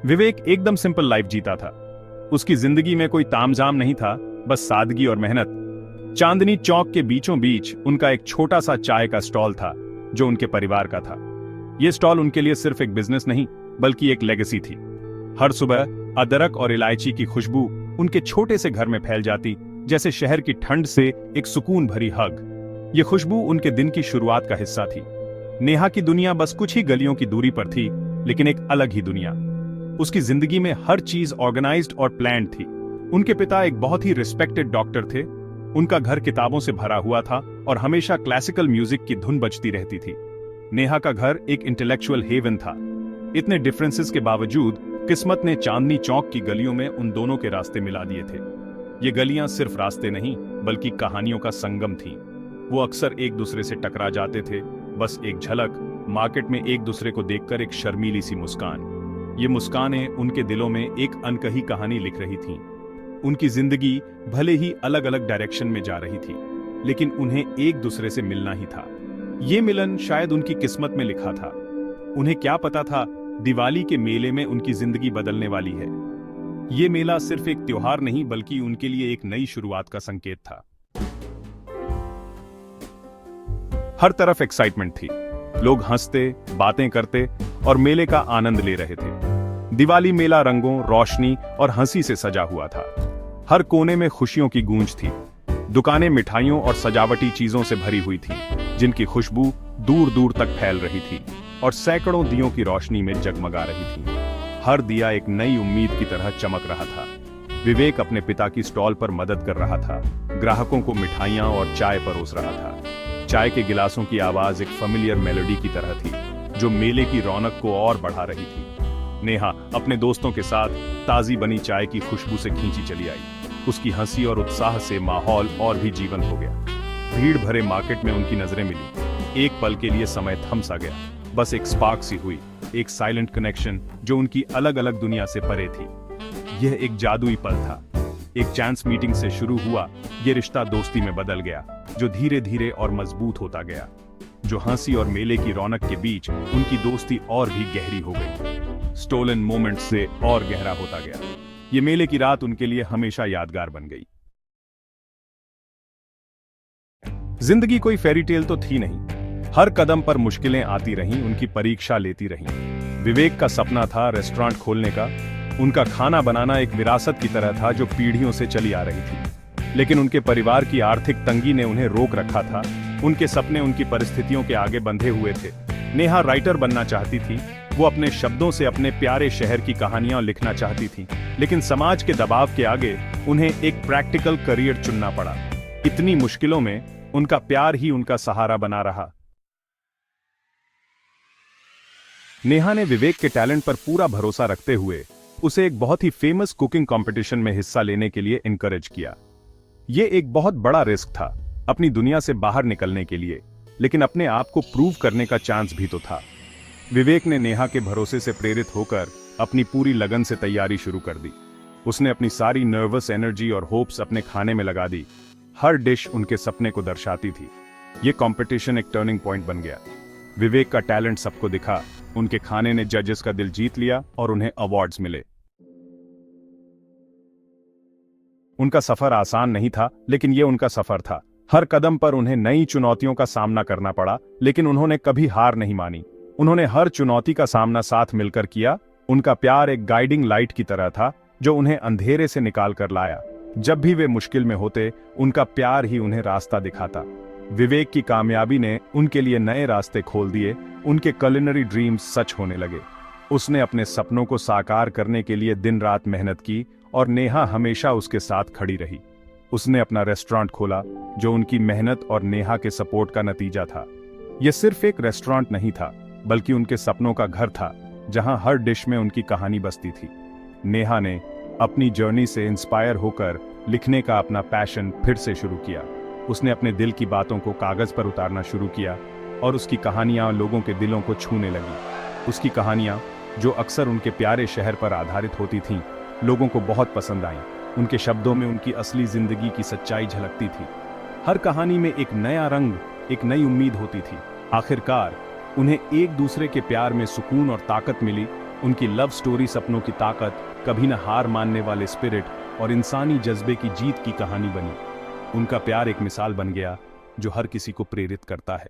विवेक एकदम simple life जीता था। उसकी जिंदगी में कोई तामझाम नहीं था, बस सादगी और मेहनत। चांदनी चौक के बीचों बीच उनका एक छोटा सा चाय का स्टॉल था जो उनके परिवार का था। यह स्टॉल उनके लिए सिर्फ एक बिजनेस नहीं बल्कि एक लेगेसी थी। हर सुबह अदरक और इलायची की खुशबू उनके छोटे से घर में फैल जाती, जैसे शहर की ठंड से एक सुकून भरी हग। ये खुशबू उनके दिन की शुरुआत का हिस्सा थी। नेहा की दुनिया बस कुछ ही गलियों की दूरी पर थी, लेकिन एक अलग ही दुनिया। उसकी जिंदगी में हर चीज ऑर्गेनाइज्ड और प्लान्ड थी। उनके पिता एक बहुत ही रिस्पेक्टेड डॉक्टर थे। उनका घर किताबों से भरा हुआ था और हमेशा क्लासिकल म्यूजिक की धुन बजती रहती थी। नेहा का घर एक इंटेलेक्चुअल हेवन था। इतने डिफरेंसेस के बावजूद किस्मत ने चांदनी चौक की गलियों में उन दोनों के रास्ते मिला दिए थे। ये गलियां सिर्फ रास्ते नहीं बल्कि कहानियों का संगम थीं। वो अक्सर एक दूसरे से टकरा जाते थे, बस एक झलक, मार्केट में एक दूसरे को देखकर एक शर्मीली सी मुस्कान। ये मुस्कानें उनके दिलों में एक अनकही कहानी लिख रही थीं। उनकी जिंदगी भले ही अलग अलग डायरेक्शन में जा रही थी, लेकिन उन्हें एक दूसरे से मिलना ही था। ये मिलन शायद उनकी किस्मत में लिखा था। उन्हें क्या पता था, दिवाली के मेले में उनकी जिंदगी बदलने वाली है। ये मेला सिर्फ एक त्योहार नहीं बल्कि उनके लिए एक नई शुरुआत का संकेत था। हर तरफ एक्साइटमेंट थी। लोग हंसते, बातें करते और मेले का आनंद ले रहे थे। दिवाली मेला रंगों, रोशनी और हंसी से सजा हुआ था। हर कोने में खुशियों की गूंज थी। दुकानें मिठाइयों और सजावटी चीजों से भरी हुई थी, जिनकी खुशबू दूर दूर तक फैल रही थी और सैकड़ों दियों की रोशनी में जगमगा रही थी। हर दिया एक नई उम्मीद की तरह चमक रहा था। विवेक अपने पिता की स्टॉल पर मदद कर रहा था, ग्राहकों को मिठाइयां और चाय परोस रहा था। चाय के गिलासों की आवाज एक फेमिलियर मेलोडी की तरह थी, जो मेले की रौनक को और बढ़ा रही थी। नेहा अपने दोस्तों के साथ ताजी बनी चाय की खुशबू से खींची चली आई। उसकी हंसी और उत्साह से माहौल और भी जीवंत हो गया। भीड़ भरे मार्केट में उनकी नजरें मिली। एक पल के लिए समय थम सा गया। बस एक स्पार्क सी हुई, एक साइलेंट कनेक्शन जो उनकी अलग अलग दुनिया से परे थी। यह एक जादुई पल था। एक चांस मीटिंग से शुरू हुआ यह रिश्ता दोस्ती में बदल गया, जो धीरे धीरे और मजबूत होता गया। जो हंसी और मेले की रौनक के बीच उनकी दोस्ती और भी गहरी हो गई। स्टोलन मोमेंट्स से और गहरा होता गया। ये मेले की रात उनके लिए हमेशा यादगार बन गई। जिंदगी कोई फेरी टेल तो थी नहीं। हर कदम पर मुश्किलें आती रहीं, उनकी परीक्षा लेती रहीं। विवेक का सपना था रेस्टोरेंट खोलने का। उनका खाना बनाना एक विरासत की तरह था जो पीढ़ियों से चली आ रही थी। लेकिन उनके परिवार की आर्थिक तंगी ने उन्हें रोक रखा था। उनके सपने उनकी परिस्थितियों के आगे बंधे हुए थे। नेहा राइटर बनना चाहती थी। वो अपने शब्दों से अपने प्यारे शहर की कहानियां लिखना चाहती थी, लेकिन समाज के दबाव के आगे उन्हें एक प्रैक्टिकल करियर चुनना पड़ा। इतनी मुश्किलों में उनका प्यार ही उनका सहारा बना रहा। नेहा ने विवेक के टैलेंट पर पूरा भरोसा रखते हुए उसे एक बहुत ही फेमस कुकिंग कंपटीशन में हिस्सा लेने के लिए इनकरेज किया। यह एक बहुत बड़ा रिस्क था, अपनी दुनिया से बाहर निकलने के लिए, लेकिन अपने आप को प्रूव करने का चांस भी तो था। विवेक ने नेहा के भरोसे से प्रेरित होकर अपनी पूरी लगन से तैयारी शुरू कर दी। उसने अपनी सारी नर्वस एनर्जी और होप्स अपने खाने में लगा दी। हर डिश उनके सपने को दर्शाती थी। यह कंपटीशन एक टर्निंग पॉइंट बन गया। विवेक का टैलेंट सबको दिखा। उनके खाने ने जजेस का दिल जीत लिया और उन्हें अवार्ड्स मिले। उनका सफर आसान नहीं था, लेकिन यह उनका सफर था। हर कदम पर उन्हें नई चुनौतियों का सामना करना पड़ा, लेकिन उन्होंने कभी हार नहीं मानी। उन्होंने हर चुनौती का सामना साथ मिलकर किया। उनका प्यार एक गाइडिंग लाइट की तरह था जो उन्हें अंधेरे से निकाल कर लाया। जब भी वे मुश्किल में होते, उनका प्यार ही उन्हें रास्ता दिखाता। विवेक की कामयाबी ने उनके लिए नए रास्ते खोल दिए। उनके कुलिनरी ड्रीम्स सच होने लगे। उसने अपने सपनों को साकार करने के लिए दिन रात मेहनत की और नेहा हमेशा उसके साथ खड़ी रही। उसने अपना रेस्टोरेंट खोला जो उनकी मेहनत और नेहा के सपोर्ट का नतीजा था। यह सिर्फ एक रेस्टोरेंट नहीं था, बल्कि उनके सपनों का घर था, जहां हर डिश में उनकी कहानी बसती थी। नेहा ने अपनी जर्नी से इंस्पायर होकर लिखने का अपना पैशन फिर से शुरू किया। उसने अपने दिल की बातों को कागज पर उतारना शुरू किया और उसकी कहानियां लोगों के दिलों को छूने लगी। उसकी कहानियां, जो अक्सर उनके प्यारे शहर पर आधारित होती थीं, लोगों को बहुत पसंद आईं। उनके शब्दों में उनकी असली जिंदगी की सच्चाई झलकती थी। हर कहानी में एक नया रंग, एक नई उम्मीद होती थी। आखिरकार उन्हें एक दूसरे के प्यार में सुकून और ताकत मिली उनकी लव स्टोरी सपनों की ताकत, कभी न हार मानने वाले स्पिरिट और इंसानी जज्बे की जीत की कहानी बनी। उनका प्यार एक मिसाल बन गया जो हर किसी को प्रेरित करता है।